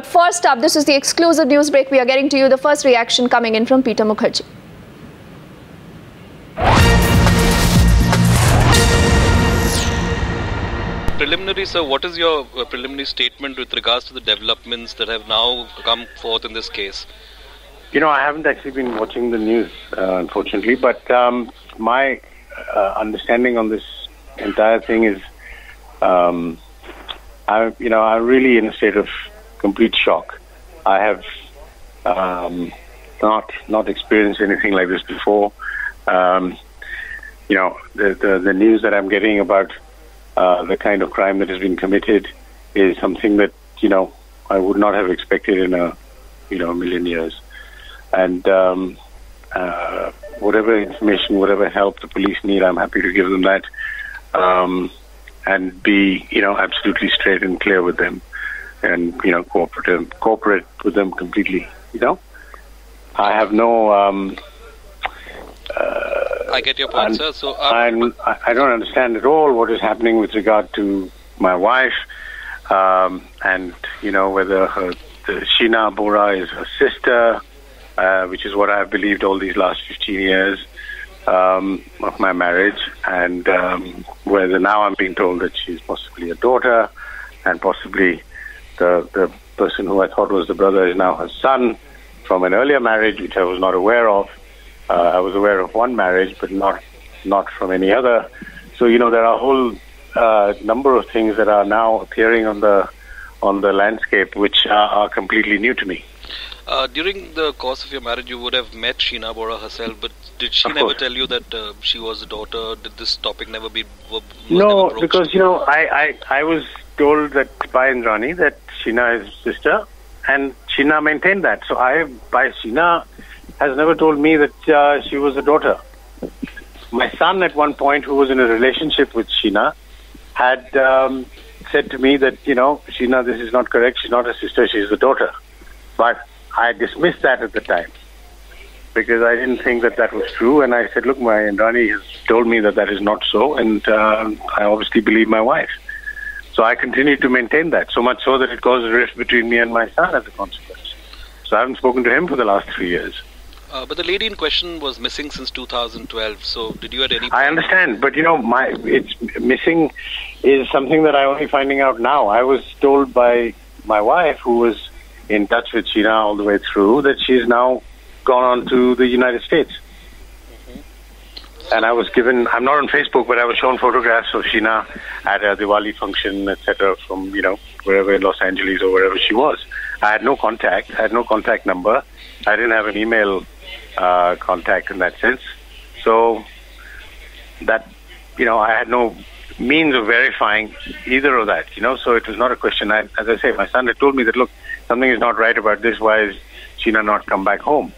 First up, this is the exclusive news break. We are getting to you the first reaction coming in from Peter Mukerjea. Preliminary, sir, what is your preliminary statement with regards to the developments that have now come forth in this case? You know, I haven't actually been watching the news, unfortunately, but my understanding on this entire thing is, I'm really in a state of complete shock. I have not experienced anything like this before. The news that I'm getting about the kind of crime that has been committed is something that, I would not have expected in a million years. And whatever information, whatever help the police need, I'm happy to give them that, and be, absolutely straight and clear with them, and cooperate with them completely. I have no. I get your point, sir. So I don't understand at all what is happening with regard to my wife, and whether Sheena Bora is her sister, which is what I've believed all these last 15 years of my marriage, and whether now I'm being told that she's possibly a daughter, and possibly the person who I thought was the brother is now her son from an earlier marriage, which I was not aware of. I was aware of one marriage, but not from any other. So there are a whole number of things that are now appearing on the landscape, which are completely new to me. During the course of your marriage, you would have met Sheena Bora herself, but did she never tell you that she was a daughter? Did this topic never be? No, because I was told that by Indrani that Sheena is sister, and Sheena maintained that. So Sheena has never told me that she was a daughter. My son, at one point, who was in a relationship with Sheena, had said to me that, Sheena, this is not correct. She's not a sister. She's a daughter. But I dismissed that at the time because I didn't think that was true. And I said, look, my Indrani has told me that is not so. And I obviously believe my wife. So I continued to maintain that, so much so that it caused a rift between me and my son as a consequence. So I haven't spoken to him for the last 3 years. But the lady in question was missing since 2012. So did you at any point... I understand, but it's missing is something that I'm only finding out now. I was told by my wife, who was in touch with Sheena all the way through, that she's now gone on to the United States. And I was given, I'm not on Facebook, but I was shown photographs of Sheena at a Diwali function, etc., from, wherever in Los Angeles or wherever she was. I had no contact. I had no contact number. I didn't have an email contact in that sense. So that, I had no means of verifying either of that, so it was not a question. As I say, my son had told me that, look, something is not right about this. Why is Sheena not come back home?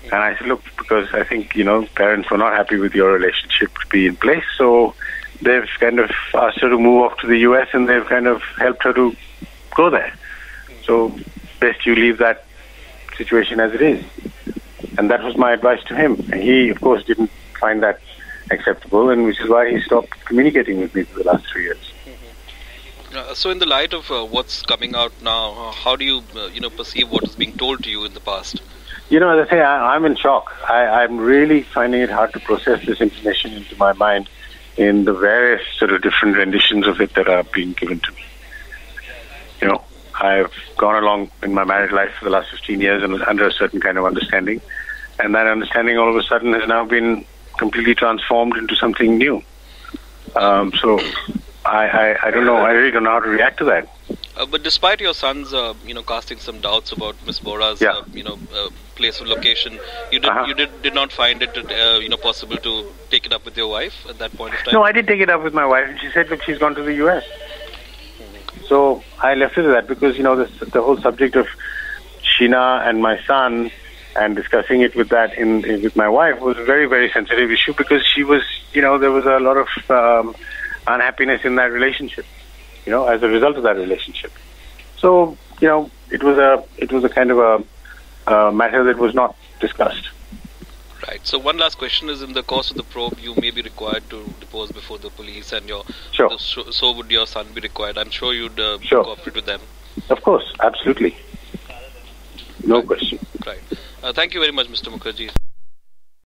And I said, look, because I think, parents were not happy with your relationship to be in place. So they've kind of asked her to move off to the US, and they've kind of helped her to go there. So best you leave that situation as it is. And that was my advice to him. And he, of course, didn't find that acceptable, and which is why he stopped communicating with me for the last 3 years. So in the light of what's coming out now, how do you, perceive what is being told to you in the past? As I say, I'm in shock. I'm really finding it hard to process this information into my mind in the various sort of different renditions of it that are being given to me. I've gone along in my married life for the last 15 years and under a certain kind of understanding. And that understanding all of a sudden has now been completely transformed into something new. So I don't know. I really don't know how to react to that. But despite your son's, casting some doubts about Miss Bora's, place of location, you did not find it, possible to take it up with your wife at that point of time? No, I did take it up with my wife, and she said, look, she's gone to the US. So I left it at that because, the whole subject of Sheena and my son and discussing it with with my wife was a very, very sensitive issue because she was, there was a lot of unhappiness in that relationship, as a result of that relationship. So, it was a kind of a matter that was not discussed. Right. So one last question is, in the course of the probe, you may be required to depose before the police, and Sure. so would your son be required. I'm sure you'd Sure. cooperate with them. Of course, absolutely. No question. Right. Thank you very much, Mr. Mukerjea.